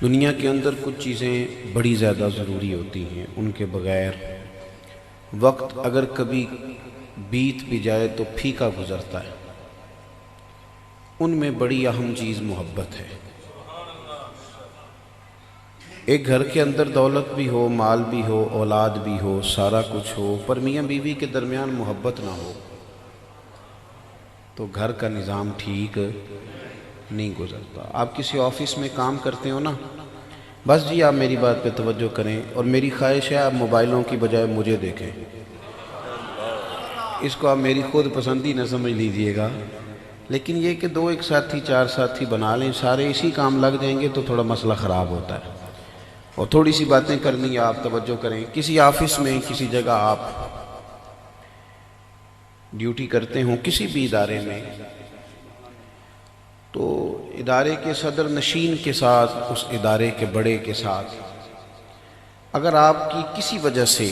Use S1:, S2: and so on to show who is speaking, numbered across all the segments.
S1: دنیا کے اندر کچھ چیزیں بڑی زیادہ ضروری ہوتی ہیں، ان کے بغیر وقت اگر کبھی بیت بھی جائے تو پھیکا گزرتا ہے۔ ان میں بڑی اہم چیز محبت ہے۔ ایک گھر کے اندر دولت بھی ہو، مال بھی ہو، اولاد بھی ہو، سارا کچھ ہو، پر میاں بیوی کے درمیان محبت نہ ہو تو گھر کا نظام ٹھیک نہیں گزرتا۔ آپ کسی آفس میں کام کرتے ہو نا، بس جی آپ میری بات پہ توجہ کریں، اور میری خواہش ہے آپ موبائلوں کی بجائے مجھے دیکھیں۔ اس کو آپ میری خود پسندی نہ سمجھ لیجئے گا، لیکن یہ کہ دو ایک ساتھی چار ساتھی بنا لیں، سارے اسی کام لگ جائیں گے تو تھوڑا مسئلہ خراب ہوتا ہے، اور تھوڑی سی باتیں کرنی ہے، آپ توجہ کریں۔ کسی آفس میں کسی جگہ آپ ڈیوٹی کرتے ہوں، کسی بھی ادارے میں، تو ادارے کے صدر نشین کے ساتھ، اس ادارے کے بڑے کے ساتھ اگر آپ کی کسی وجہ سے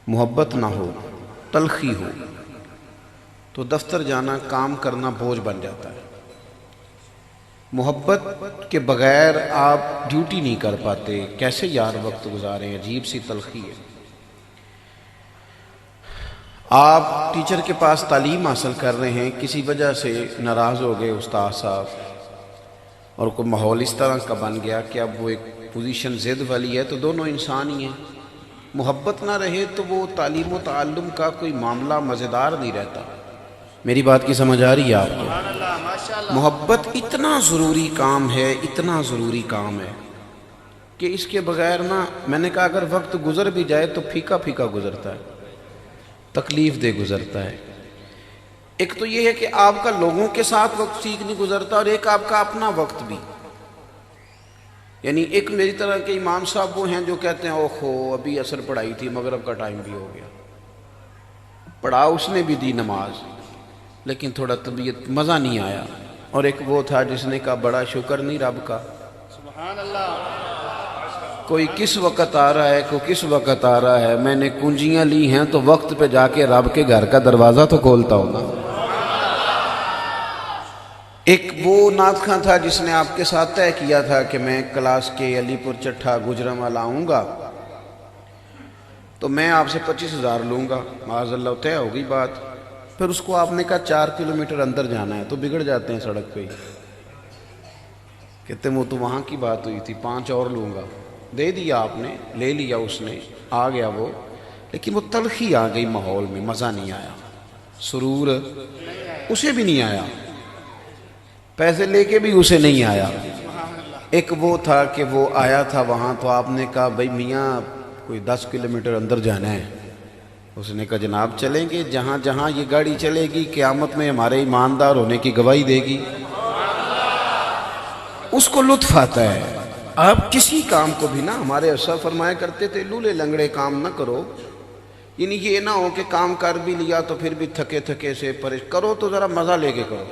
S1: محبت نہ ہو، تلخی ہو، تو دفتر جانا، کام کرنا بوجھ بن جاتا ہے۔ محبت کے بغیر آپ ڈیوٹی نہیں کر پاتے، کیسے یار وقت گزاریں، عجیب سی تلخی ہے۔ آپ ٹیچر کے پاس تعلیم حاصل کر رہے ہیں، کسی وجہ سے ناراض ہو گئے استاد صاحب، اور کوئی ماحول اس طرح کا بن گیا کہ اب وہ ایک پوزیشن ضد والی ہے، تو دونوں انسان ہی ہیں۔ محبت نہ رہے تو وہ تعلیم و تعلم کا کوئی معاملہ مزیدار نہیں رہتا۔ میری بات کی سمجھ آ رہی ہے آپ کو؟ محبت اتنا ضروری کام ہے، اتنا ضروری کام ہے کہ اس کے بغیر نا، میں نے کہا اگر وقت گزر بھی جائے تو پھیکا پھیکا گزرتا ہے، تکلیف دہ گزرتا ہے۔ ایک تو یہ ہے کہ آپ کا لوگوں کے ساتھ وقت ٹھیک نہیں گزرتا، اور ایک آپ کا اپنا وقت بھی۔ یعنی ایک میری طرح کے امام صاحب وہ ہیں جو کہتے ہیں اوہو ابھی عصر پڑھائی تھی، مغرب کا ٹائم بھی ہو گیا، پڑھا اس نے بھی دی نماز، لیکن تھوڑا طبیعت مزہ نہیں آیا۔ اور ایک وہ تھا جس نے کہا بڑا شکر نہیں رب کا،
S2: سبحان اللہ،
S1: کوئی کس وقت آ رہا ہے، کوئی کس وقت آ رہا ہے، میں نے کنجیاں لی ہیں تو وقت پہ جا کے رب کے گھر کا دروازہ تو کھولتا ہوں نا۔ ایک وہ نعت خواں تھا جس نے آپ کے ساتھ طے کیا تھا کہ میں کلاس کے علی پور چٹھا گجرانوالہ آؤں گا تو میں آپ سے 25,000 لوں گا، معاذ اللہ طے ہو گئی بات۔ پھر اس کو آپ نے کہا 4 کلومیٹر اندر جانا ہے، تو بگڑ جاتے ہیں سڑک پہ ہی، کہتے ہیں وہ تو وہاں کی بات ہوئی تھی، 5 اور لوں گا۔ دے دیا آپ نے، لے لیا اس نے، آ گیا وہ، لیکن وہ تلخی آ گئی ماحول میں، مزہ نہیں آیا، سرور اسے بھی نہیں آیا، پیسے لے کے بھی اسے نہیں آیا۔ ایک وہ تھا کہ وہ آیا تھا وہاں، تو آپ نے کہا بھائی میاں کوئی 10 کلومیٹر اندر جانا ہے۔ اس نے کہا جناب چلیں گے، جہاں جہاں یہ گاڑی چلے گی قیامت میں ہمارے ایماندار ہونے کی گواہی دے گی۔ اس کو لطف آتا ہے۔ آپ کسی کام کو بھی نا، ہمارے اسلاف فرمایا کرتے تھے لولے لنگڑے کام نہ کرو، یعنی یہ نہ ہو کہ کام کر بھی لیا تو پھر بھی تھکے تھکے سے کرو، تو ذرا مزہ لے کے کرو۔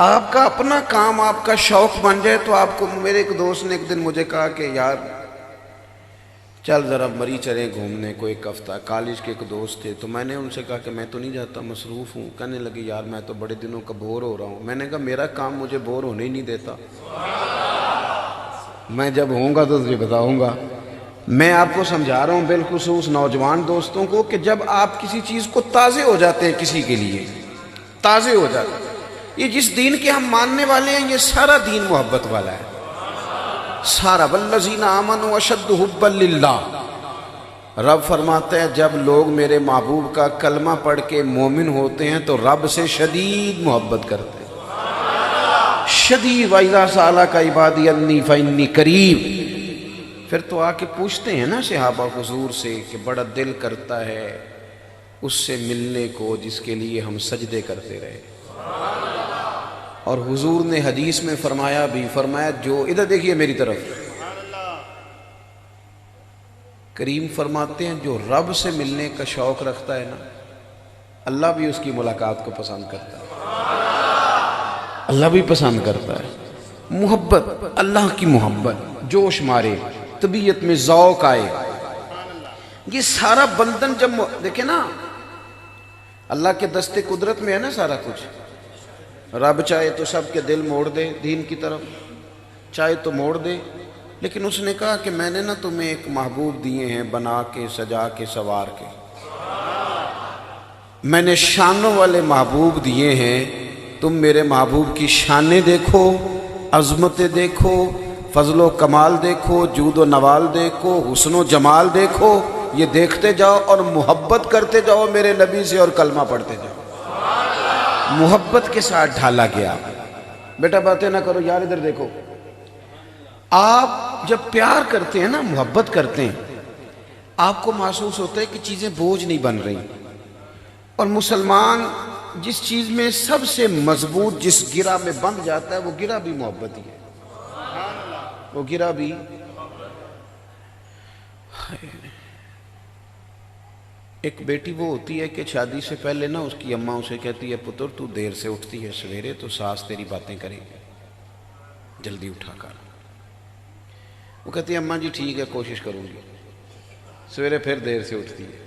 S1: آپ کا اپنا کام آپ کا شوق بن جائے تو آپ کو۔ میرے ایک دوست نے ایک دن مجھے کہا کہ یار چل ذرا مری چلیں گھومنے کو ایک ہفتہ، کالج کے ایک دوست تھے، تو میں نے ان سے کہا کہ میں تو نہیں جاتا، مصروف ہوں۔ کہنے لگے یار میں تو بڑے دنوں کا بور ہو رہا ہوں۔ میں نے کہا میرا کام مجھے بور ہونے ہی نہیں دیتا، میں جب ہوں گا تو تجھے بتاؤں گا۔ میں آپ کو سمجھا رہا ہوں بالخصوص نوجوان دوستوں کو کہ جب آپ کسی چیز کو تازے ہو جاتے ہیں، کسی کے لیے تازے ہو جاتے ہیں، یہ جس دین کے ہم ماننے والے ہیں یہ سارا دین محبت والا ہے، سارا۔ والذین آمنوا اشد حبا للہ، رب فرماتے ہیں جب لوگ میرے محبوب کا کلمہ پڑھ کے مومن ہوتے ہیں تو رب سے شدید محبت کرتے ہیں، شدید۔ وَإِذَا سَأَلَكَ عِبَادِي عَنِّي فَإِنِّي قَرِيبٌ۔ پھر تو آ کے پوچھتے ہیں نا صحابہ حضور سے کہ بڑا دل کرتا ہے اس سے ملنے کو جس کے لیے ہم سجدے کرتے رہے۔ اور حضور نے حدیث میں فرمایا بھی، فرمایا جو ادھر دیکھیے میری طرف، کریم فرماتے ہیں جو رب سے ملنے کا شوق رکھتا ہے نا، اللہ بھی اس کی ملاقات کو پسند کرتا ہے، اللہ بھی پسند کرتا ہے۔ محبت، اللہ کی محبت جوش مارے، طبیعت میں ذوق آئے، یہ سارا بندن جب دیکھیں نا، اللہ کے دستے قدرت میں ہے نا سارا کچھ۔ رب چاہے تو سب کے دل موڑ دے دین کی طرف، چاہے تو موڑ دے، لیکن اس نے کہا کہ میں نے نا تمہیں ایک محبوب دیے ہیں بنا کے سجا کے سوار کے، میں نے شانوں والے محبوب دیے ہیں، تم میرے محبوب کی شانیں دیکھو، عظمتیں دیکھو، فضل و کمال دیکھو، جود و نوال دیکھو، حسن و جمال دیکھو، یہ دیکھتے جاؤ اور محبت کرتے جاؤ میرے نبی سے اور کلمہ پڑھتے جاؤ۔ محبت کے ساتھ ڈھالا گیا۔ بیٹا باتیں نہ کرو یار، ادھر دیکھو۔ آپ جب پیار کرتے ہیں نا، محبت کرتے ہیں، آپ کو محسوس ہوتا ہے کہ چیزیں بوجھ نہیں بن رہی، اور مسلمان جس چیز میں سب سے مضبوط جس گرہ میں بندھ جاتا ہے وہ گرہ بھی محبت ہی ہے، وہ گرہ بھی۔ ایک بیٹی وہ ہوتی ہے کہ شادی سے پہلے نا اس کی اماں اسے کہتی ہے پتر تو دیر سے اٹھتی ہے سویرے تو ساس تیری باتیں کرے گی، جلدی اٹھا کر۔ وہ کہتی ہے اماں جی ٹھیک ہے کوشش کروں گی، سویرے پھر دیر سے اٹھتی ہے،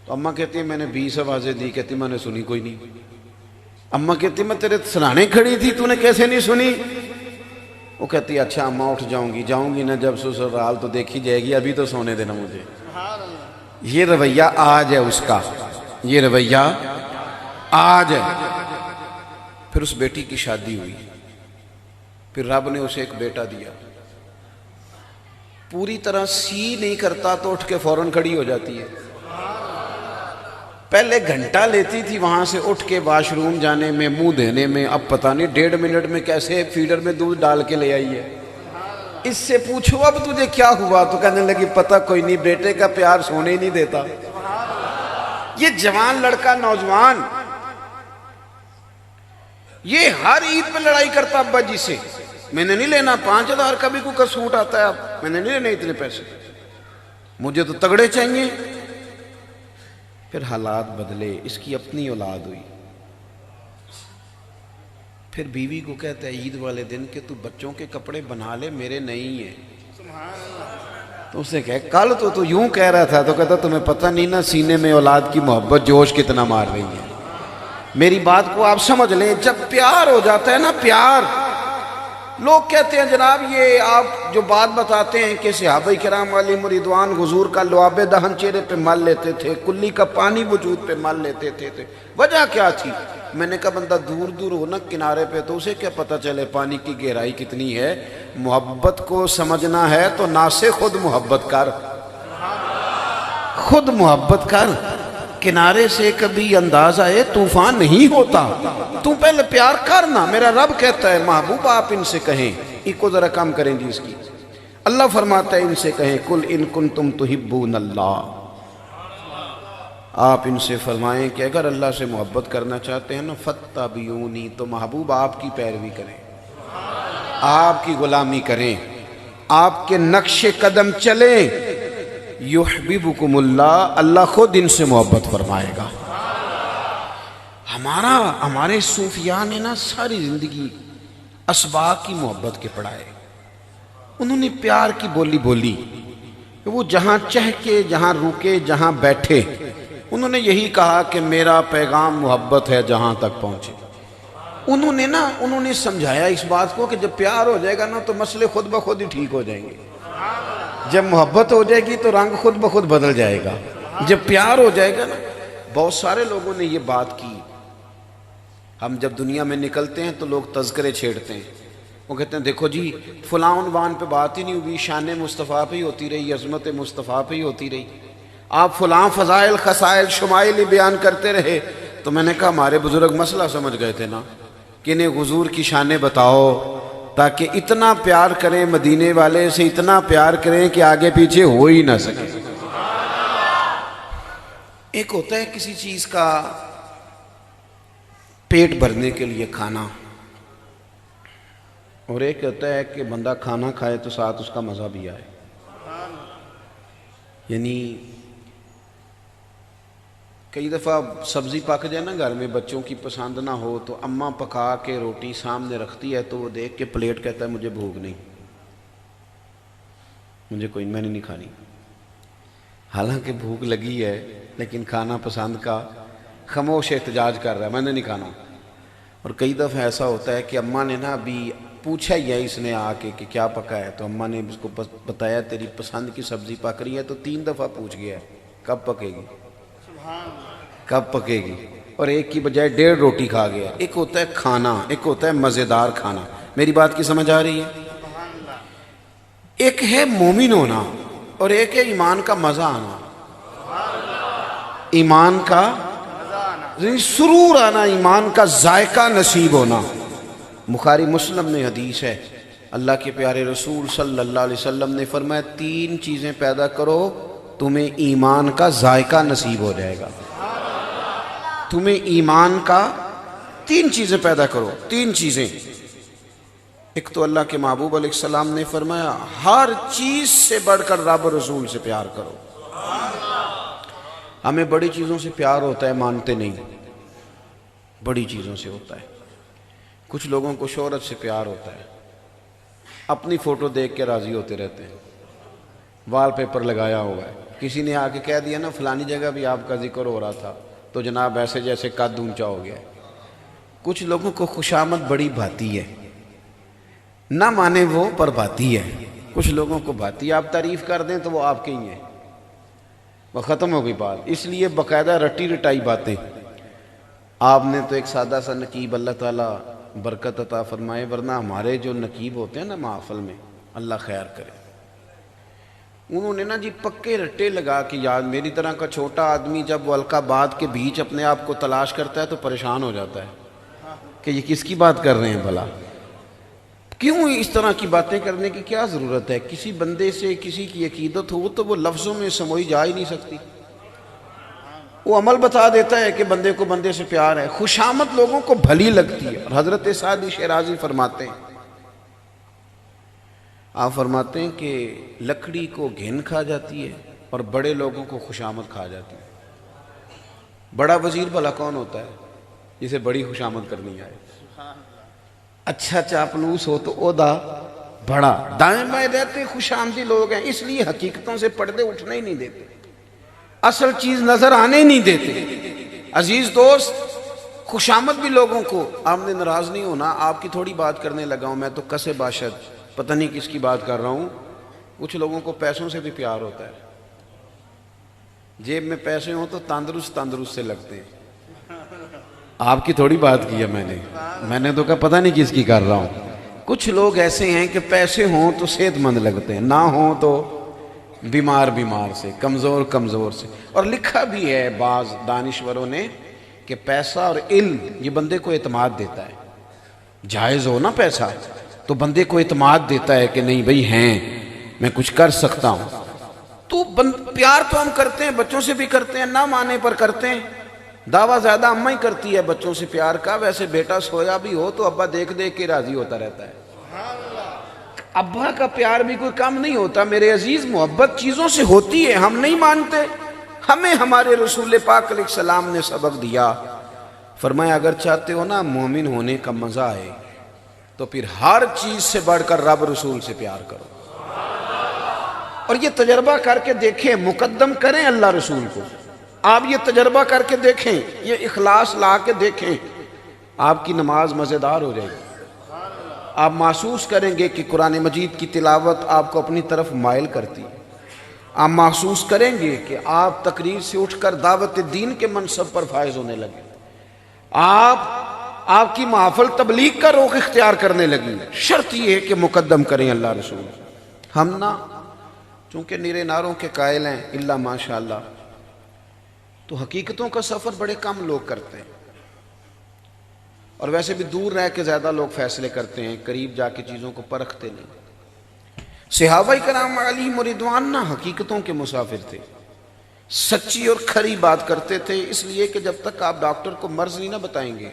S1: تو اماں کہتی ہے میں نے 20 آوازیں دی، کہتی میں نے سنی کوئی نہیں۔ اماں کہتی میں تیرے سرانے کھڑی تھی تو نے کیسے نہیں سنی؟ وہ کہتی ہے اچھا اماں اٹھ جاؤں گی نا جب سسرال تو دیکھی جائے گی، ابھی تو سونے دینا مجھے۔ یہ رویہ آج ہے اس کا، یہ رویہ آج ہے۔ پھر اس بیٹی کی شادی ہوئی، پھر رب نے اسے ایک بیٹا دیا، پوری طرح سی نہیں کرتا تو اٹھ کے فوراً کھڑی ہو جاتی ہے۔ پہلے گھنٹہ لیتی تھی وہاں سے اٹھ کے واش روم جانے میں، منہ دھونے میں، اب پتہ نہیں 1.5 منٹ میں کیسے فیڈر میں دودھ ڈال کے لے آئی ہے۔ اس سے پوچھو اب تجھے کیا ہوا تو کہنے لگی پتہ کوئی نہیں، بیٹے کا پیار سونے ہی نہیں دیتا۔ یہ جوان لڑکا نوجوان یہ ہر عید پہ لڑائی کرتا ابا جی سے، میں نے نہیں لینا 5000 کا بھی کوئی سوٹ آتا ہے، اب میں نے نہیں لینے اتنے پیسے، مجھے تو تگڑے چاہیے۔ پھر حالات بدلے، اس کی اپنی اولاد ہوئی، پھر بیوی کو کہتا ہے عید والے دن کہ تو بچوں کے کپڑے بنا لے میرے نہیں ہیں۔ تو اسے کہے کل تو یوں کہہ رہا تھا، تو کہتا تمہیں پتہ نہیں نا سینے میں اولاد کی محبت جوش کتنا مار رہی ہے۔ میری بات کو آپ سمجھ لیں، جب پیار ہو جاتا ہے نا، پیار، لوگ کہتے ہیں جناب یہ آپ جو بات بتاتے ہیں کہ صحابہ کرام علیہم رضوان حضور کا لعاب دہن چہرے پہ مل لیتے تھے، کلی کا پانی وجود پہ مل لیتے تھے، وجہ کیا تھی؟ میں نے کہا بندہ دور دور ہو نا کنارے پہ تو اسے کیا پتہ چلے پانی کی گہرائی کتنی ہے؟ محبت کو سمجھنا ہے تو نہ سے خود محبت کر، خود محبت کر، کنارے سے کبھی انداز آئے طوفان نہیں ہوتا، تو پہلے پیار کرنا۔ میرا رب کہتا ہے محبوب آپ ان سے کہیں، ایک کو ذرا کم کریں جی اس کی، اللہ فرماتا ہے ان سے کہیں کل ان کنتم تحبون اللہ، آپ ان سے فرمائیں کہ اگر اللہ سے محبت کرنا چاہتے ہیں نا فاتبعونی، تو محبوب آپ کی پیروی کریں، آپ کی غلامی کریں، آپ کے نقش قدم چلیں، یحببکم اللہ، اللہ خود ان سے محبت فرمائے گا۔ ہمارے صوفیاء نے نا ساری زندگی اسباق کی محبت کے پڑھائے، انہوں نے پیار کی بولی بولی، وہ جہاں چہکے، جہاں رکے، جہاں بیٹھے، انہوں نے یہی کہا کہ میرا پیغام محبت ہے جہاں تک پہنچے۔ انہوں نے سمجھایا اس بات کو کہ جب پیار ہو جائے گا نا تو مسئلے خود بخود ہی ٹھیک ہو جائیں گے، جب محبت ہو جائے گی تو رنگ خود بخود بدل جائے گا، جب پیار ہو جائے گا نا۔ بہت سارے لوگوں نے یہ بات کی، ہم جب دنیا میں نکلتے ہیں تو لوگ تذکرے چھیڑتے ہیں، وہ کہتے ہیں دیکھو جی فلاں عنوان پہ بات ہی نہیں ہوئی، شان مصطفیٰ پہ ہی ہوتی رہی، عظمت مصطفیٰ پہ ہی ہوتی رہی، آپ فلاں فضائل خصائل شمائل ہی بیان کرتے رہے۔ تو میں نے کہا ہمارے بزرگ مسئلہ سمجھ گئے تھے نا کہ انہیں حضور کی شانیں بتاؤ تاکہ اتنا پیار کریں، مدینے والے سے اتنا پیار کریں کہ آگے پیچھے ہو ہی نہ سکے۔ ایک ہوتا ہے کسی چیز کا پیٹ بھرنے کے لیے کھانا، اور ایک ہوتا ہے کہ بندہ کھانا کھائے تو ساتھ اس کا مزہ بھی آئے۔ یعنی کئی دفعہ سبزی پک جائے نا گھر میں، بچوں کی پسند نہ ہو تو اماں پکا کے روٹی سامنے رکھتی ہے تو وہ دیکھ کے پلیٹ کہتا ہے مجھے بھوک نہیں، مجھے کوئی، میں نے نہیں کھانی، حالانکہ بھوک لگی ہے لیکن کھانا پسند کا، خاموش احتجاج کر رہا ہے میں نے نہیں کھانا۔ اور کئی دفعہ ایسا ہوتا ہے کہ اماں نے نا ابھی پوچھا ہی ہے اس نے آ کے کہ کیا پکا ہے، تو اماں نے اس کو بتایا تیری پسند کی سبزی پک رہی ہے، تو 3 دفعہ پوچھ گیا ہے کب پکے گی، کب پکے گی، اور ایک کی بجائے 1.5 روٹی کھا گیا۔ ایک ہوتا ہے کھانا، ایک ہوتا ہے مزیدار کھانا۔ میری بات کی سمجھ آ رہی ہے؟ ایک ہے مومن ہونا اور ایک ہے ایمان کا مزہ آنا، ایمان کا سرور آنا، ایمان کا ذائقہ نصیب ہونا۔ بخاری مسلم میں حدیث ہے، اللہ کے پیارے رسول صلی اللہ علیہ وسلم نے فرمایا 3 چیزیں پیدا کرو تمہیں ایمان کا ذائقہ نصیب ہو جائے گا۔ تمہیں ایمان کا 3 چیزیں پیدا کرو، 3 چیزیں۔ ایک تو اللہ کے محبوب علیہ السلام نے فرمایا ہر چیز سے بڑھ کر رب رسول سے پیار کرو۔ ہمیں بڑی چیزوں سے پیار ہوتا ہے، مانتے نہیں، بڑی چیزوں سے ہوتا ہے۔ کچھ لوگوں کو شہرت سے پیار ہوتا ہے، اپنی فوٹو دیکھ کے راضی ہوتے رہتے ہیں، وال پیپر لگایا ہوا ہے، کسی نے آ کے کہہ دیا نا فلانی جگہ بھی آپ کا ذکر ہو رہا تھا تو جناب ایسے جیسے قد اونچا ہو گیا ہے۔ کچھ لوگوں کو خوشامد بڑی بھاتی ہے، نہ مانے وہ پر بھاتی ہے، کچھ لوگوں کو بھاتی ہے، آپ تعریف کر دیں تو وہ آپ کے ہی ہیں، وہ ختم ہو گئی بات۔ اس لیے باقاعدہ رٹی رٹائی باتیں۔ آپ نے تو ایک سادہ سا نقیب، اللہ تعالیٰ برکت عطا فرمائے، ورنہ ہمارے جو نقیب ہوتے ہیں نا محفل میں، اللہ خیر کرے، انہوں نے نا جی پکے رٹے لگا کے یاد، میری طرح کا چھوٹا آدمی جب وہ القا بات کے بیچ اپنے آپ کو تلاش کرتا ہے تو پریشان ہو جاتا ہے کہ یہ کس کی بات کر رہے ہیں بھلا، کیوں اس طرح کی باتیں کرنے کی کیا ضرورت ہے؟ کسی بندے سے کسی کی عقیدت ہو تو وہ لفظوں میں سموئی جا ہی نہیں سکتی، وہ عمل بتا دیتا ہے کہ بندے کو بندے سے پیار ہے۔ خوشامد لوگوں کو بھلی لگتی ہے، اور حضرت سعدی شیرازی فرماتے ہیں، آپ فرماتے ہیں کہ لکڑی کو گھن کھا جاتی ہے اور بڑے لوگوں کو خوشامد کھا جاتی ہے۔ بڑا وزیر بھلا کون ہوتا ہے جسے بڑی خوشامد کرنی آئے؟ اچھا چاپلوس ہو تو عہدہ بڑا، دائیں بائیں رہتے خوش آمدی لوگ ہیں، اس لیے حقیقتوں سے پردے اٹھنے ہی نہیں دیتے، اصل چیز نظر آنے ہی نہیں دیتے۔ عزیز دوست، خوشامد بھی لوگوں کو، آپ نے ناراض نہیں ہونا، آپ کی تھوڑی بات کرنے لگا ہوں، میں تو کسے باشد پتہ نہیں کس کی بات کر رہا ہوں۔ کچھ لوگوں کو پیسوں سے بھی پیار ہوتا ہے، جیب میں پیسے ہوں تو تندرست تندرست سے لگتے ہیں۔ آپ کی تھوڑی بات کی ہے میں نے تو کہا پتہ نہیں کس کی کر رہا ہوں۔ کچھ لوگ ایسے ہیں کہ پیسے ہوں تو صحت مند لگتے ہیں، نہ ہوں تو بیمار سے، کمزور سے۔ اور لکھا بھی ہے بعض دانشوروں نے کہ پیسہ اور علم یہ بندے کو اعتماد دیتا ہے، جائز ہو نا پیسہ تو بندے کو اعتماد دیتا ہے کہ نہیں بھئی ہیں، میں کچھ کر سکتا ہوں۔ تو پیار تو ہم کرتے ہیں، بچوں سے بھی کرتے ہیں، نہ مانے پر کرتے ہیں۔ دعویٰ زیادہ اماں ہی کرتی ہے بچوں سے پیار کا، ویسے بیٹا سویا بھی ہو تو ابا دیکھ دیکھ کے راضی ہوتا رہتا ہے۔ ابا کا پیار بھی کوئی کم نہیں ہوتا میرے عزیز، محبت چیزوں سے ہوتی ہے، ہم نہیں مانتے۔ ہمیں ہمارے رسول پاک علیہ السلام نے سبق دیا، فرمایا اگر چاہتے ہو نا مومن ہونے کا مزہ آئے تو پھر ہر چیز سے بڑھ کر رب رسول سے پیار کرو، اور یہ تجربہ کر کے دیکھیں، مقدم کریں اللہ رسول کو۔ آپ یہ تجربہ کر کے دیکھیں، یہ اخلاص لا کے دیکھیں، آپ کی نماز مزیدار ہو جائے گی۔ آپ محسوس کریں گے کہ قرآن مجید کی تلاوت آپ کو اپنی طرف مائل کرتی ہے۔ آپ محسوس کریں گے کہ آپ تقریر سے اٹھ کر دعوت دین کے منصب پر فائز ہونے لگے، آپ کی محفل تبلیغ کا رخ اختیار کرنے لگی۔ شرط یہ ہے کہ مقدم کریں اللہ رسول۔ ہم نہ چونکہ نیرے ناروں کے قائل ہیں الا ماشاءاللہ، تو حقیقتوں کا سفر بڑے کم لوگ کرتے ہیں، اور ویسے بھی دور رہ کے زیادہ لوگ فیصلے کرتے ہیں، قریب جا کے چیزوں کو پرکھتے نہیں۔ صحابہ کرام علیہم رضوان نہ حقیقتوں کے مسافر تھے، سچی اور کھری بات کرتے تھے، اس لیے کہ جب تک آپ ڈاکٹر کو مرض نہیں نہ بتائیں گے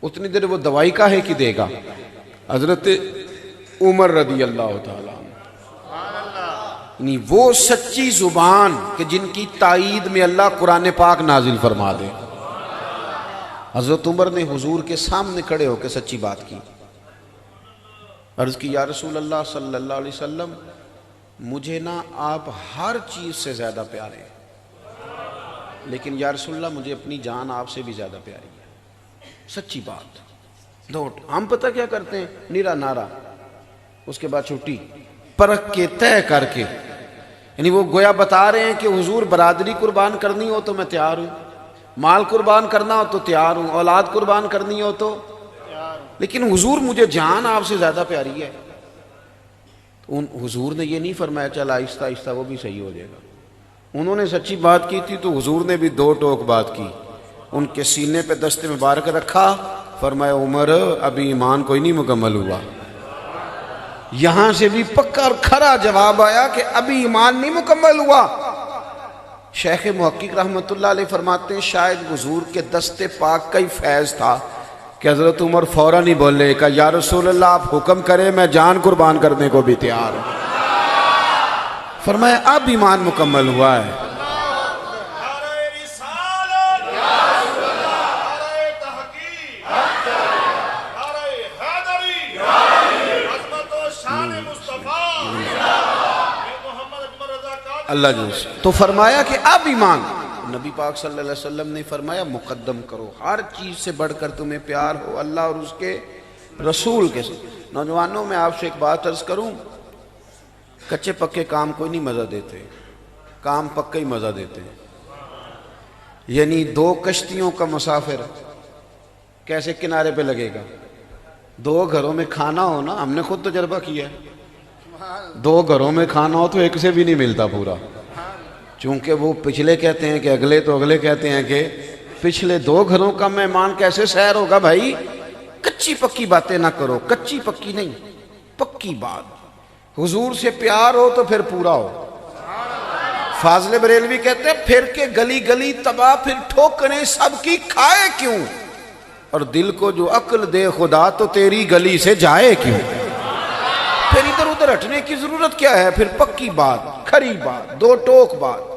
S1: اتنی دیر وہ دوائی کاہے کی دے گا۔ حضرت عمر رضی اللہ تعالیٰ وہ سچی زبان کہ جن کی تائید میں اللہ قرآن پاک نازل فرما دے۔ حضرت عمر نے حضور کے سامنے کھڑے ہو کے سچی بات کی، عرض کی یا رسول اللہ صلی اللہ علیہ وسلم، مجھے نا آپ ہر چیز سے زیادہ پیارے ہیں، لیکن یا رسول اللہ مجھے اپنی جان آپ سے بھی زیادہ پیاری ہے۔ سچی بات. دوٹ ہم پتہ کیا کرتے ہیں, نیرا نارا, اس کے بعد چھٹی, پرکھ کے طے کر کے. یعنی وہ گویا بتا رہے ہیں کہ حضور برادری قربان کرنی ہو تو میں تیار ہوں, مال قربان کرنا ہو تو تیار ہوں, اولاد قربان کرنی ہو تو, لیکن حضور مجھے جان آپ سے زیادہ پیاری ہے. حضور نے یہ نہیں فرمایا چل آہستہ آہستہ وہ بھی صحیح ہو جائے گا. انہوں نے سچی بات کی تھی تو حضور نے بھی دو ٹوک بات کی, ان کے سینے پہ دست مبارک رکھا, فرمایا عمر ابھی ایمان کوئی نہیں مکمل ہوا. یہاں سے بھی پکا اور کھرا جواب آیا کہ ابھی ایمان نہیں مکمل ہوا. شیخ محقق رحمۃ اللہ علیہ فرماتے ہیں شاید حضور کے دست پاک کا ہی فیض تھا کہ حضرت عمر فوراً ہی بولے کہ یا رسول اللہ آپ حکم کریں میں جان قربان کرنے کو بھی تیار ہوں. فرمایا اب ایمان مکمل ہوا ہے. اللہ جی تو فرمایا کہ اب ایمان. نبی پاک صلی اللہ علیہ وسلم نے فرمایا مقدم کرو, ہر چیز سے بڑھ کر تمہیں پیار ہو اللہ اور اس کے رسول کے ساتھ. نوجوانوں میں آپ سے ایک بات عرض کروں, کچے پکے کام کوئی نہیں مزہ دیتے, کام پکے ہی مزہ دیتے ہیں. یعنی دو کشتیوں کا مسافر کیسے کنارے پہ لگے گا؟ دو گھروں میں کھانا ہو نا, ہم نے خود تجربہ کیا ہے, دو گھروں میں کھانا ہو تو ایک سے بھی نہیں ملتا پورا, چونکہ وہ پچھلے کہتے ہیں کہ اگلے تو اگلے کہتے ہیں کہ پچھلے. دو گھروں کا مہمان کیسے سیر ہوگا بھائی؟ کچی پکی باتیں نہ کرو, کچی پکی نہیں پکی بات. حضور سے پیار ہو تو پھر پورا ہو. فاضل بریلوی کہتے ہیں پھر کے گلی گلی تباہ پھر ٹھوکریں سب کی کھائے کیوں, اور دل کو جو عقل دے خدا تو تیری گلی سے جائے کیوں. پھر ادھر ادھر ہٹنے کی ضرورت کیا ہے؟ پھر پکی بات, کھری بات, دو ٹوک بات.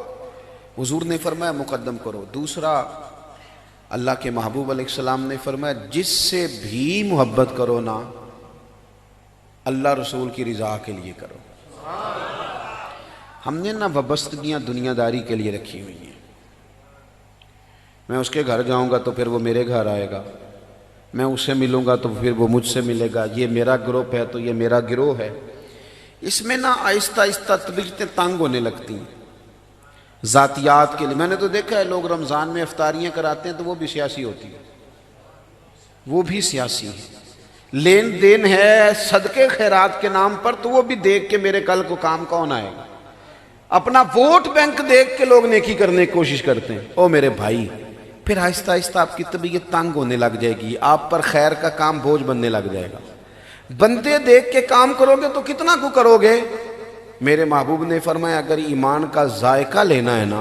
S1: حضور نے فرمایا مقدم کرو. دوسرا اللہ کے محبوب علیہ السلام نے فرمایا جس سے بھی محبت کرو نا اللہ رسول کی رضا کے لیے کرو. ہم نے نا وابستگیاں دنیا داری کے لیے رکھی ہوئی ہیں. میں اس کے گھر جاؤں گا تو پھر وہ میرے گھر آئے گا, میں اس سے ملوں گا تو پھر وہ مجھ سے ملے گا, یہ میرا گروپ ہے تو یہ میرا گروہ ہے. اس میں نا آہستہ آہستہ طبیعتیں تنگ ہونے لگتی ہیں ذاتیات کے لیے. میں نے تو دیکھا ہے لوگ رمضان میں افطاریاں کراتے ہیں تو وہ بھی سیاسی ہوتی ہے, وہ بھی سیاسی ہے. لین دین ہے صدقے خیرات کے نام پر تو وہ بھی دیکھ کے میرے کل کو کام کون آئے گا. اپنا ووٹ بینک دیکھ کے لوگ نیکی کرنے کی کوشش کرتے ہیں. او میرے بھائی, پھر آہستہ آہستہ آپ کی طبیعت تنگ ہونے لگ جائے گی, آپ پر خیر کا کام بوجھ بننے لگ جائے گا. بندے دیکھ کے کام کرو گے تو کتنا کو کرو گے؟ میرے محبوب نے فرمایا اگر ایمان کا ذائقہ لینا ہے نا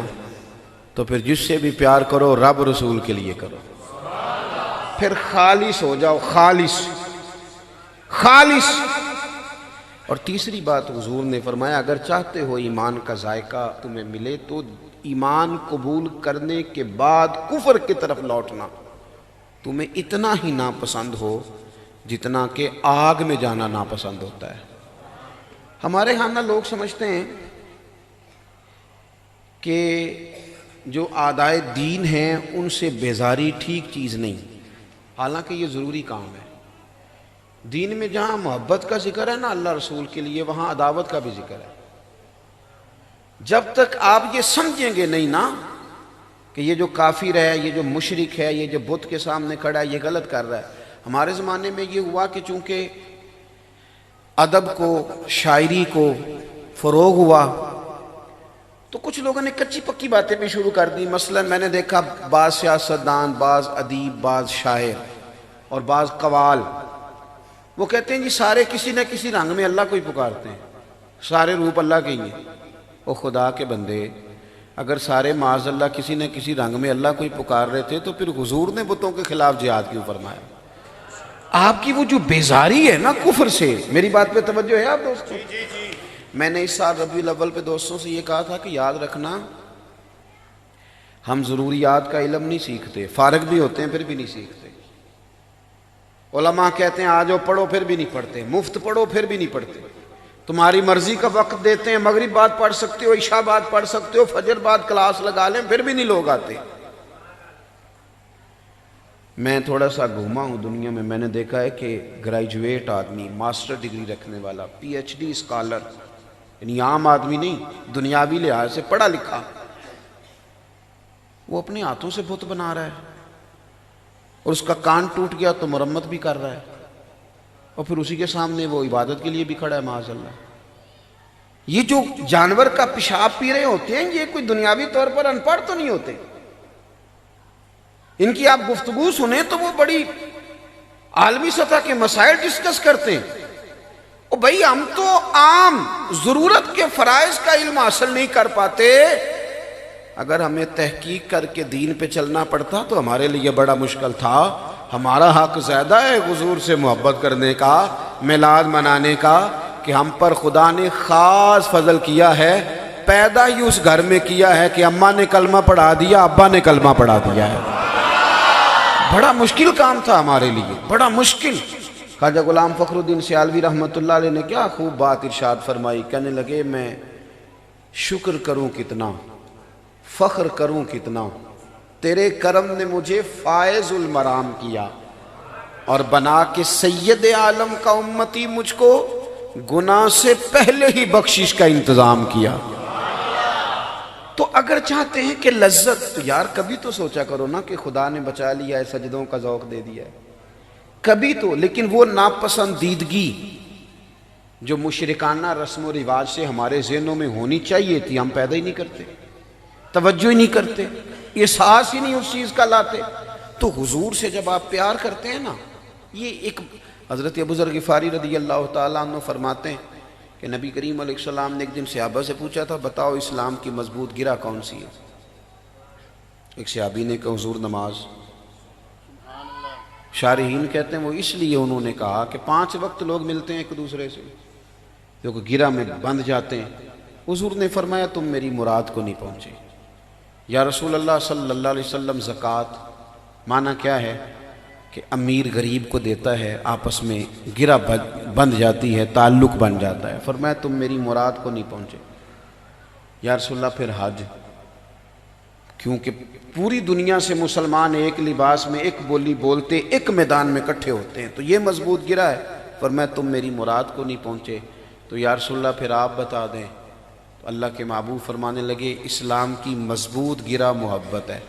S1: تو پھر جس سے بھی پیار کرو رب رسول کے لیے کرو, پھر خالص ہو جاؤ, خالص خالص. اور تیسری بات حضور نے فرمایا اگر چاہتے ہو ایمان کا ذائقہ تمہیں ملے تو ایمان قبول کرنے کے بعد کفر کی طرف لوٹنا تمہیں اتنا ہی ناپسند ہو جتنا کہ آگ میں جانا ناپسند ہوتا ہے. ہمارے ہاں لوگ سمجھتے ہیں کہ جو اعدائے دین ہیں ان سے بیزاری ٹھیک چیز نہیں, حالانکہ یہ ضروری کام ہے. دین میں جہاں محبت کا ذکر ہے نا اللہ رسول کے لیے, وہاں عداوت کا بھی ذکر ہے. جب تک آپ یہ سمجھیں گے نہیں نا کہ یہ جو کافر ہے, یہ جو مشرک ہے, یہ جو بت کے سامنے کھڑا ہے یہ غلط کر رہا ہے. ہمارے زمانے میں یہ ہوا کہ چونکہ ادب کو شاعری کو فروغ ہوا تو کچھ لوگوں نے کچی پکی باتیں بھی شروع کر دی. مثلا میں نے دیکھا بعض سیاستدان, بعض ادیب, بعض شاعر اور بعض قوال وہ کہتے ہیں جی سارے کسی نہ کسی رنگ میں اللہ کو ہی پکارتے ہیں, سارے روپ اللہ کے ہی ہیں. او خدا کے بندے, اگر سارے معاذ اللہ کسی نہ کسی رنگ میں اللہ کو ہی پکار رہے تھے تو پھر حضور نے بتوں کے خلاف جہاد کیوں فرمایا؟ آپ کی وہ جو بیزاری ہے نا کفر سے, میری بات پہ توجہ ہے آپ دوستوں؟ میں نے اس سال ربیع الاول پہ دوستوں سے یہ کہا تھا کہ یاد رکھنا ہم ضروریات کا علم نہیں سیکھتے, فارغ بھی ہوتے ہیں پھر بھی نہیں سیکھتے. علماء کہتے ہیں آ جاؤ پڑھو پھر بھی نہیں پڑھتے, مفت پڑھو پھر بھی نہیں پڑھتے. تمہاری مرضی کا وقت دیتے ہیں, مغرب بعد پڑھ سکتے ہو, عشاء بعد پڑھ سکتے ہو, فجر بعد کلاس لگا لیں پھر بھی نہیں لوگ آتے. میں تھوڑا سا گھوما ہوں دنیا میں نے دیکھا ہے کہ گریجویٹ آدمی، ماسٹر ڈگری رکھنے والا، پی ایچ ڈی اسکالر، یعنی عام آدمی نہیں، دنیاوی لحاظ سے پڑھا لکھا، وہ اپنے ہاتھوں سے بت بنا رہا ہے، اور اس کا کان ٹوٹ گیا تو مرمت بھی کر رہا ہے، اور پھر اسی کے سامنے وہ عبادت کے لیے بھی کھڑا ہے معاذ اللہ۔ یہ جو جانور کا پیشاب پی رہے ہوتے ہیں، یہ کوئی دنیاوی طور پر ان پڑھ تو نہیں ہوتے، ان کی آپ گفتگو سنیں تو وہ بڑی عالمی سطح کے مسائل ڈسکس کرتے ہیں۔ اور بھائی ہم تو عام ضرورت کے فرائض کا علم حاصل نہیں کر پاتے، اگر ہمیں تحقیق کر کے دین پہ چلنا پڑتا تو ہمارے لیے بڑا مشکل تھا۔ ہمارا حق زیادہ ہے حضور سے محبت کرنے کا، میلاد منانے کا، کہ ہم پر خدا نے خاص فضل کیا ہے، پیدا ہی اس گھر میں کیا ہے کہ اماں نے کلمہ پڑھا دیا، ابا نے کلمہ پڑھا دیا ہے۔ بڑا مشکل کام تھا ہمارے لیے، بڑا مشکل۔ خواجہ غلام فخر الدین سیالوی رحمۃ اللہ علیہ نے کیا خوب بات ارشاد فرمائی، کہنے لگے میں شکر کروں کتنا، فخر کروں کتنا، تیرے کرم نے مجھے فائز المرام کیا، اور بنا کے سید عالم کا امتی مجھ کو گناہ سے پہلے ہی بخشش کا انتظام کیا۔ تو اگر چاہتے ہیں کہ لذت، تو یار کبھی تو سوچا کرو نا کہ خدا نے بچا لیا ہے، سجدوں کا ذوق دے دیا ہے، کبھی تو۔ لیکن وہ ناپسندیدگی جو مشرکانہ رسم و رواج سے ہمارے ذہنوں میں ہونی چاہیے تھی، ہم پیدا ہی نہیں کرتے، توجہ ہی نہیں کرتے، احساس ہی نہیں اس چیز کا لاتے۔ تو حضور سے جب آپ پیار کرتے ہیں نا، یہ ایک حضرت ابو ذر غفاری رضی اللہ تعالیٰ عنہ فرماتے ہیں کہ نبی کریم علیہ السلام نے ایک دن صحابہ سے پوچھا تھا، بتاؤ اسلام کی مضبوط گرہ کون سی ہے؟ ایک صحابی نے کہا حضور نماز۔ شارحین کہتے ہیں وہ اس لیے انہوں نے کہا کہ 5 وقت لوگ ملتے ہیں ایک دوسرے سے، جو کہ گرہ میں بندھ جاتے ہیں۔ حضور نے فرمایا تم میری مراد کو نہیں پہنچے۔ یا رسول اللہ صلی اللہ علیہ وسلم زکوٰۃ معنی کیا ہے کہ امیر غریب کو دیتا ہے، آپس میں گرہ بندھ جاتی ہے، تعلق بن جاتا ہے۔ فرمایا تم میری مراد کو نہیں پہنچے۔ یا رسول اللہ پھر حج، کیونکہ پوری دنیا سے مسلمان ایک لباس میں، ایک بولی بولتے، ایک میدان میں اکٹھے ہوتے ہیں، تو یہ مضبوط گرہ ہے۔ فرمایا تم میری مراد کو نہیں پہنچے۔ تو یا رسول اللہ پھر آپ بتا دیں۔ تو اللہ کے محبوب فرمانے لگے اسلام کی مضبوط گرہ محبت ہے،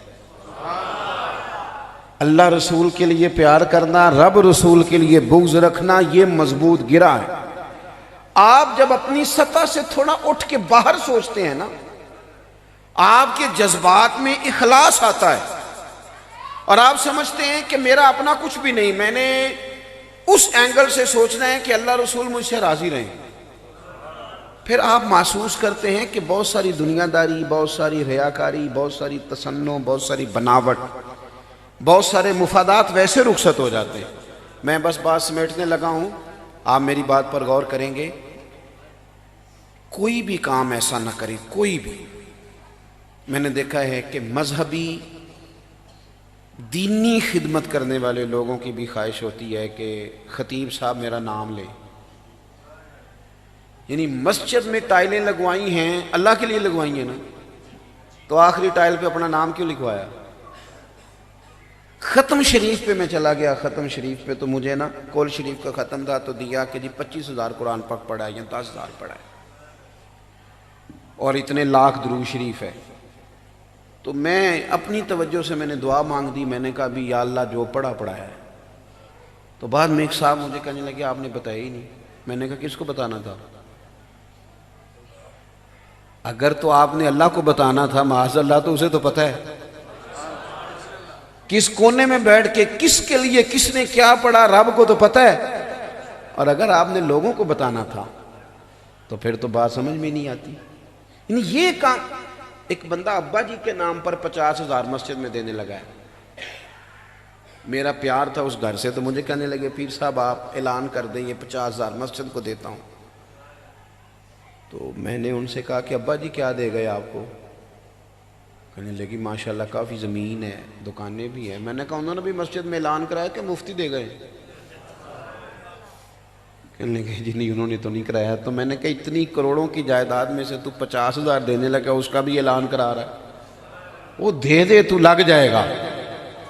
S1: اللہ رسول کے لیے پیار کرنا، رب رسول کے لیے بغض رکھنا، یہ مضبوط گرہ ہے۔ آپ جب اپنی سطح سے تھوڑا اٹھ کے باہر سوچتے ہیں نا، آپ کے جذبات میں اخلاص آتا ہے، اور آپ سمجھتے ہیں کہ میرا اپنا کچھ بھی نہیں، میں نے اس اینگل سے سوچنا ہے کہ اللہ رسول مجھ سے راضی رہیں۔ پھر آپ محسوس کرتے ہیں کہ بہت ساری دنیا داری، بہت ساری ریاکاری، بہت ساری تصنع، بہت ساری بناوٹ، بہت سارے مفادات ویسے رخصت ہو جاتے ہیں۔ میں بس بات سمیٹنے لگا ہوں، آپ میری بات پر غور کریں گے۔ کوئی بھی کام ایسا نہ کرے، کوئی بھی۔ میں نے دیکھا ہے کہ مذہبی دینی خدمت کرنے والے لوگوں کی بھی خواہش ہوتی ہے کہ خطیب صاحب میرا نام لیں، یعنی مسجد میں ٹائلیں لگوائی ہیں، اللہ کے لیے لگوائی ہیں نا، تو آخری ٹائل پہ اپنا نام کیوں لکھوایا؟ ختم شریف پہ میں چلا گیا، ختم شریف پہ تو مجھے نا کول شریف کا ختم تھا، تو دیا کہ جی 25,000 قرآن پاک پڑھا ہے یا 10,000 پڑھا ہے، اور اتنے لاکھ درود شریف ہے۔ تو میں اپنی توجہ سے میں نے دعا مانگ دی، میں نے کہا بھی یا اللہ جو پڑھا پڑھا ہے۔ تو بعد میں ایک صاحب مجھے کہنے لگے آپ نے بتایا ہی نہیں۔ میں نے کہا کس کو بتانا تھا؟ اگر تو آپ نے اللہ کو بتانا تھا معاذ اللہ، تو اسے تو پتہ ہے کس کونے میں بیٹھ کے کس کے لیے کس نے کیا پڑھا، رب کو تو پتہ ہے۔ اور اگر آپ نے لوگوں کو بتانا تھا تو پھر تو بات سمجھ میں نہیں آتی۔ یعنی یہ کام ایک بندہ ابا جی کے نام پر 50,000 مسجد میں دینے لگا ہے۔ میرا پیار تھا اس گھر سے، تو مجھے کہنے لگے پیر صاحب آپ اعلان کر دیں یہ 50,000 مسجد کو دیتا ہوں۔ تو میں نے ان سے کہا کہ ابا جی کیا دے گئے آپ کو؟ کہنے لگی ماشاءاللہ کافی زمین ہے، دکانیں بھی ہیں۔ میں نے کہا انہوں نے بھی مسجد میں اعلان کرایا کہ مفتی دے گئے؟ کہنے لگے جی نہیں انہوں نے تو نہیں کرایا۔ تو میں نے کہا اتنی کروڑوں کی جائیداد میں سے تو 50,000 دینے لگا، اس کا بھی اعلان کرا رہا ہے، وہ دے دے تو لگ جائے گا۔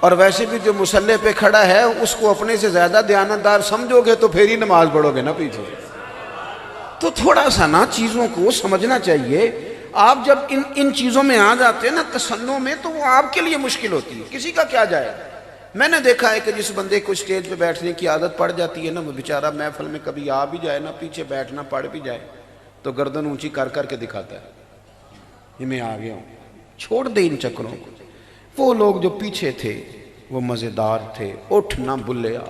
S1: اور ویسے بھی جو مصلی پہ کھڑا ہے اس کو اپنے سے زیادہ دیانتدار سمجھو گے تو پھر ہی نماز پڑھو گے نا پیچھے. تو تھوڑا سا نا چیزوں کو سمجھنا چاہیے. آپ جب ان چیزوں میں آ جاتے ہیں نا تصنع میں تو وہ آپ کے لیے مشکل ہوتی ہے. کسی کا کیا جائے. میں نے دیکھا ہے کہ جس بندے کو اسٹیج پہ بیٹھنے کی عادت پڑ جاتی ہے نا وہ بیچارہ محفل میں کبھی آ بھی جائے نا پیچھے بیٹھنا پڑ بھی جائے تو گردن اونچی کر کر کے دکھاتا ہے یہ میں آ گیا ہوں. چھوڑ دے ان چکروں کو. وہ لوگ جو پیچھے تھے وہ مزیدار تھے. اٹھ نہ بلیا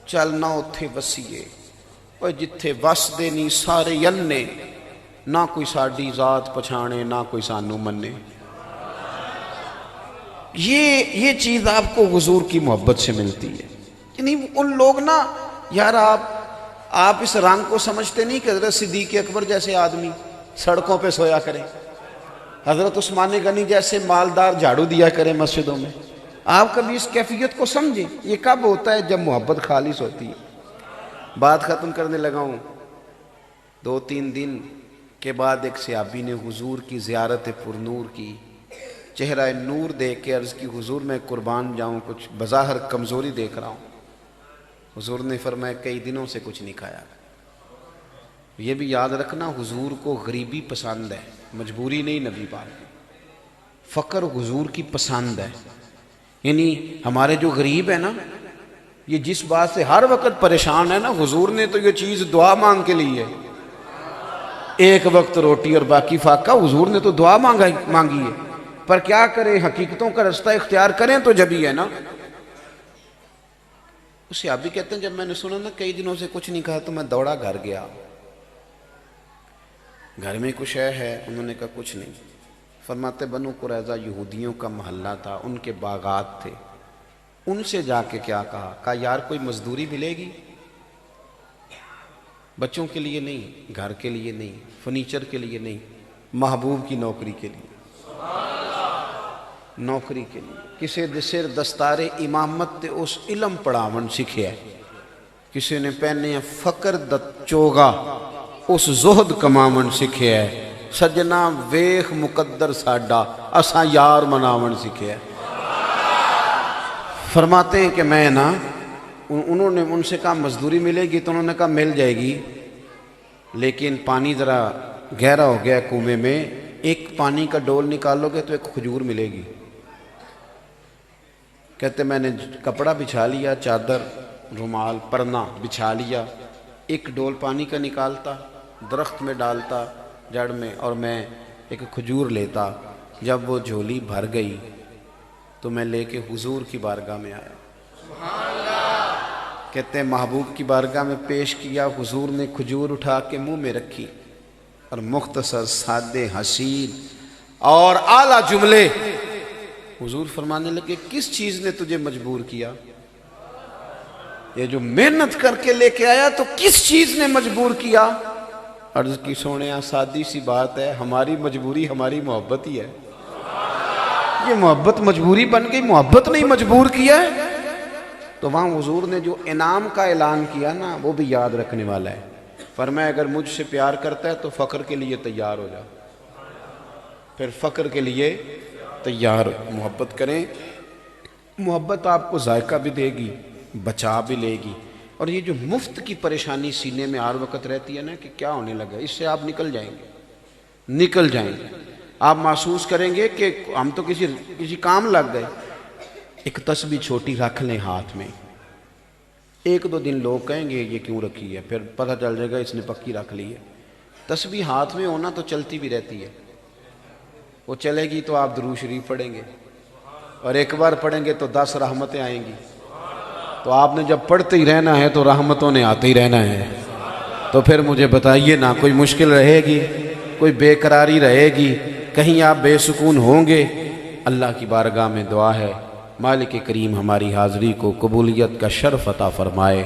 S1: چلنا اتھے وسیے اور جتھے وس دے نہیں سارے یلنے نہ کوئی ساڈی ذات پچھانے نہ کوئی سانو منے. یہ چیز آپ کو حضور کی محبت سے ملتی ہے. یعنی ان لوگ نا یار آپ اس رنگ کو سمجھتے نہیں کہ حضرت صدیق اکبر جیسے آدمی سڑکوں پہ سویا کریں, حضرت عثمان غنی جیسے مالدار جھاڑو دیا کریں مسجدوں میں. آپ کبھی اس کیفیت کو سمجھیں. یہ کب ہوتا ہے؟ جب محبت خالص ہوتی ہے. بات ختم کرنے لگا ہوں. 2-3 دن کے بعد ایک صحابی نے حضور کی زیارت پرنور کی. چہرہ نور دیکھ کے عرض کی حضور میں قربان جاؤں کچھ بظاہر کمزوری دیکھ رہا ہوں. حضور نے فرمایا کئی دنوں سے کچھ نہیں کھایا. یہ بھی یاد رکھنا حضور کو غریبی پسند ہے, مجبوری نہیں. نبی پاک فقر حضور کی پسند ہے. یعنی ہمارے جو غریب ہے نا یہ جس بات سے ہر وقت پریشان ہے نا, حضور نے تو یہ چیز دعا مانگ کے لی ہے. ایک وقت روٹی اور باقی فاقہ, حضور نے تو دعا مانگی ہے. پر کیا کریں, حقیقتوں کا رستہ اختیار کریں تو جبھی ہے نا. اسے آپ بھی کہتے ہیں جب میں نے سنا نا کئی دنوں سے کچھ نہیں کہا تو میں دوڑا گھر گیا. گھر میں کچھ ہے. انہوں نے کہا کچھ نہیں. فرماتے بنو قریظہ یہودیوں کا محلہ تھا, ان کے باغات تھے. ان سے جا کے کیا کہا یار کوئی مزدوری ملے گی؟ بچوں کے لیے نہیں, گھر کے لیے نہیں, فرنیچر کے لیے نہیں, محبوب کی نوکری کے لیے. نوکری کے لیے کسی سر دستار امامت تے اس علم پڑھاون سکھیا. کسی نے پہنے فقر دت چوگا اس زہد کماون سکھیا. سجنا ویخ مقدر ساڈا اساں یار مناون سکھیا. فرماتے ہیں کہ میں نا انہوں نے ان سے کہا مزدوری ملے گی تو انہوں نے کہا مل جائے گی, لیکن پانی ذرا گہرا ہو گیا کنویں میں, ایک پانی کا ڈول نکالو گے تو ایک کھجور ملے گی. کہتے میں نے کپڑا بچھا لیا, چادر رومال پرنا بچھا لیا, ایک ڈول پانی کا نکالتا, درخت میں ڈالتا جڑ میں, اور میں ایک کھجور لیتا. جب وہ جھولی بھر گئی تو میں لے کے حضور کی بارگاہ میں آیا. کہتے ہیں محبوب کی بارگاہ میں پیش کیا. حضور نے کھجور اٹھا کے منہ میں رکھی اور مختصر سادے حسین اور اعلیٰ جملے. حضور فرمانے لگے کس چیز نے تجھے مجبور کیا؟ یہ جو محنت کر کے لے کے آیا تو کس چیز نے مجبور کیا؟ عرض کی سونیا سادی سی بات ہے, ہماری مجبوری ہماری محبت ہی ہے. یہ محبت مجبوری بن گئی, محبت نہیں مجبور کیا ہے. تو وہاں حضور نے جو انعام کا اعلان کیا نا وہ بھی یاد رکھنے والا ہے. فرمایا اگر مجھ سے پیار کرتا ہے تو فقر کے لیے تیار ہو جا. پھر فقر کے لیے تیار. محبت کریں, محبت آپ کو ذائقہ بھی دے گی, بچا بھی لے گی. اور یہ جو مفت کی پریشانی سینے میں ہر وقت رہتی ہے نا کہ کیا ہونے لگا, اس سے آپ نکل جائیں گے, نکل جائیں گے. آپ محسوس کریں گے کہ ہم تو کسی کام لگ گئے. ایک تسبیح چھوٹی رکھ لیں ہاتھ میں, 1-2 دن لوگ کہیں گے یہ کیوں رکھی ہے, پھر پتہ چل جائے گا اس نے پکی رکھ لی ہے. تسبیح ہاتھ میں ہونا تو چلتی بھی رہتی ہے. وہ چلے گی تو آپ درود شریف پڑھیں گے, اور ایک بار پڑھیں گے تو 10 رحمتیں آئیں گی. تو آپ نے جب پڑھتے ہی رہنا ہے تو رحمتوں نے آتے ہی رہنا ہے. تو پھر مجھے بتائیے نا, کوئی مشکل رہے گی, کوئی بے قراری رہے گی, کہیں آپ بے سکون ہوں گے؟ اللہ کی بارگاہ میں دعا ہے مالک کریم ہماری حاضری کو قبولیت کا شرف عطا فرمائے.